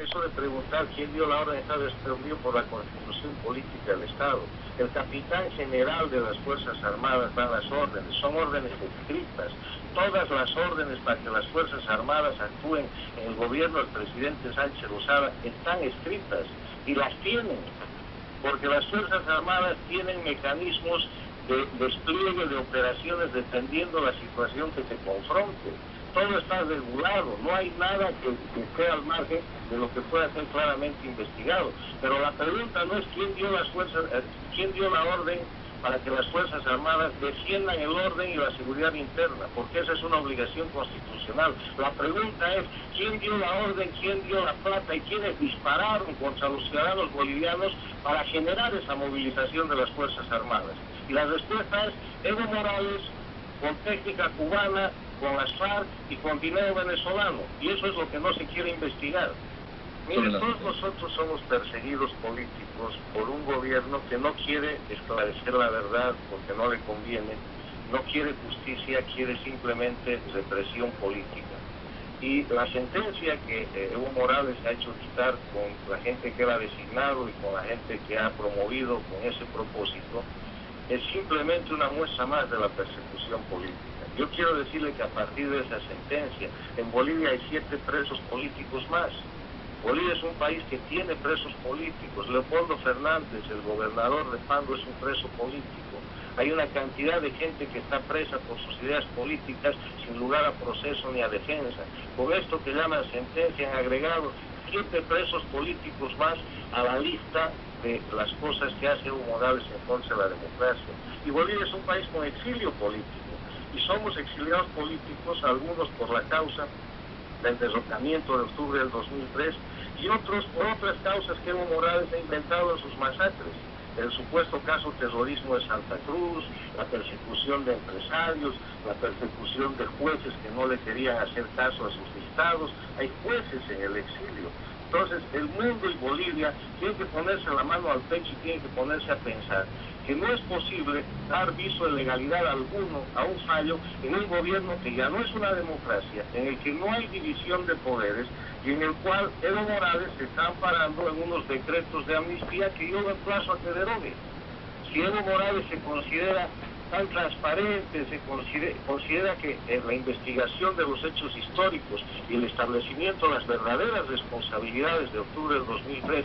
eso de preguntar quién dio la orden de Estado es prohibido por la Constitución Política del Estado. El capitán general de las Fuerzas Armadas da las órdenes, son órdenes escritas. Todas las órdenes para que las Fuerzas Armadas actúen en el gobierno del presidente Sánchez Lozada están escritas y las tienen, porque las Fuerzas Armadas tienen mecanismos de despliegue de operaciones dependiendo la situación que te confronte. Todo está regulado, no hay nada que esté al margen de lo que pueda ser claramente investigado. Pero la pregunta no es quién dio la orden para que las Fuerzas Armadas defiendan el orden y la seguridad interna, porque esa es una obligación constitucional. La pregunta es quién dio la orden, quién dio la plata y quiénes dispararon contra los ciudadanos bolivianos para generar esa movilización de las Fuerzas Armadas. Y la respuesta es Evo Morales, con técnica cubana, con las FARC y con dinero venezolano. Y eso es lo que no se quiere investigar. Miren, todos nosotros somos perseguidos políticos por un gobierno que no quiere esclarecer la verdad porque no le conviene, no quiere justicia, quiere simplemente represión política. Y la sentencia que Evo Morales ha hecho dictar con la gente que él ha designado y con la gente que ha promovido con ese propósito es simplemente una muestra más de la persecución política. Yo quiero decirle que a partir de esa sentencia, en Bolivia hay 7 presos políticos más. Bolivia es un país que tiene presos políticos. Leopoldo Fernández, el gobernador de Pando, es un preso político. Hay una cantidad de gente que está presa por sus ideas políticas sin lugar a proceso ni a defensa. Con esto que llaman sentencia han agregado 7 presos políticos más a la lista de las cosas que hace Evo Morales en contra de la democracia. Y Bolivia es un país con exilio político. Y somos exiliados políticos, algunos por la causa del derrocamiento de octubre del 2003 y otros por otras causas que Evo Morales ha inventado en sus masacres. El supuesto caso terrorismo de Santa Cruz, la persecución de empresarios, la persecución de jueces que no le querían hacer caso a sus dictados. Hay jueces en el exilio. Entonces, el mundo y Bolivia tienen que ponerse la mano al pecho y tienen que ponerse a pensar que no es posible dar viso de legalidad alguno a un fallo en un gobierno que ya no es una democracia, en el que no hay división de poderes y en el cual Evo Morales se está amparando en unos decretos de amnistía que yo emplazo a que derogue. Si Evo Morales se considera tan transparente, se considera que la investigación de los hechos históricos y el establecimiento de las verdaderas responsabilidades de octubre del 2003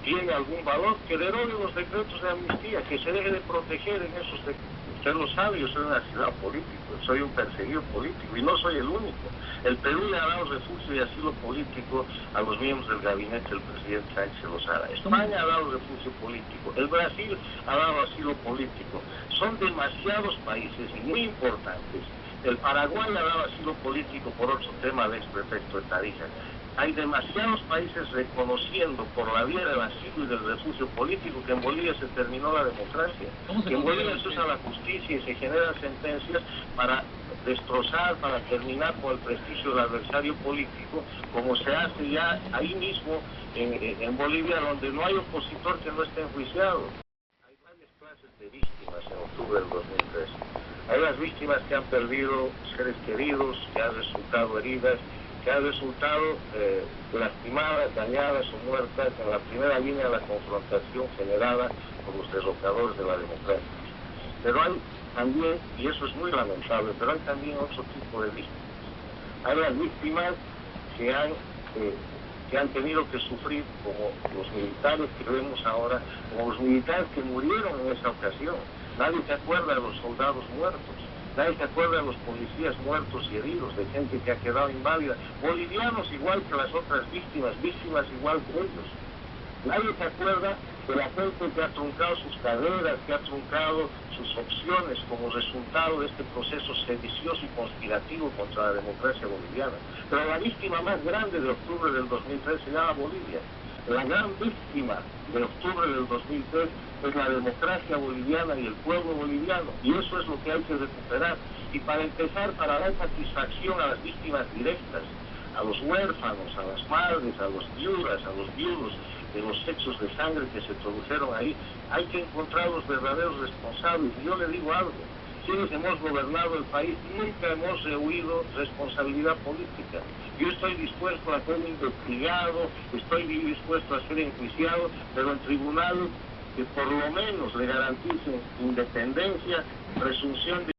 tiene algún valor, que derogue los decretos de amnistía, que se deje de proteger en esos decretos. Usted lo sabe, yo soy un asilado político, soy un perseguido político y no soy el único. El Perú le ha dado refugio y asilo político a los miembros del gabinete del presidente Sánchez Lozada. España ha dado refugio político, el Brasil ha dado asilo político. Son demasiados países y muy importantes. El Paraguay ha dado asilo político por otro tema del exprefecto de Tarija. Hay demasiados países reconociendo por la vía del asilo y del refugio político que en Bolivia se terminó la democracia, que en Bolivia se usa la justicia y se generan sentencias para destrozar, para terminar con el prestigio del adversario político, como se hace ya ahí mismo en Bolivia, donde no hay opositor que no esté enjuiciado. Hay varias clases de víctimas en octubre del 2003. Hay las víctimas que han perdido seres queridos, que han resultado heridas, que han resultado lastimadas, dañadas o muertas en la primera línea de la confrontación generada por los derrocadores de la democracia. Pero hay también, y eso es muy lamentable, pero hay también otro tipo de víctimas. Hay las víctimas que han tenido que sufrir, como los militares que vemos ahora, como los militares que murieron en esa ocasión. Nadie se acuerda de los soldados muertos. Nadie se acuerda de los policías muertos y heridos, de gente que ha quedado inválida. Bolivianos igual que las otras víctimas, víctimas igual que ellos. Nadie se acuerda de la gente que ha truncado sus carreras, que ha truncado sus opciones como resultado de este proceso sedicioso y conspirativo contra la democracia boliviana. Pero la víctima más grande de octubre del 2003 se llama Bolivia. La gran víctima de octubre del 2003 es la democracia boliviana y el pueblo boliviano, y eso es lo que hay que recuperar. Y para empezar, para dar satisfacción a las víctimas directas, a los huérfanos, a las madres, a los viudas, a los viudos de los hechos de sangre que se produjeron ahí, hay que encontrar los verdaderos responsables. Y yo le digo algo, quienes hemos gobernado el país, nunca hemos huido responsabilidad política. Yo estoy dispuesto a ser investigado, estoy dispuesto a ser enjuiciado, pero en tribunales que por lo menos le garanticen independencia, presunción de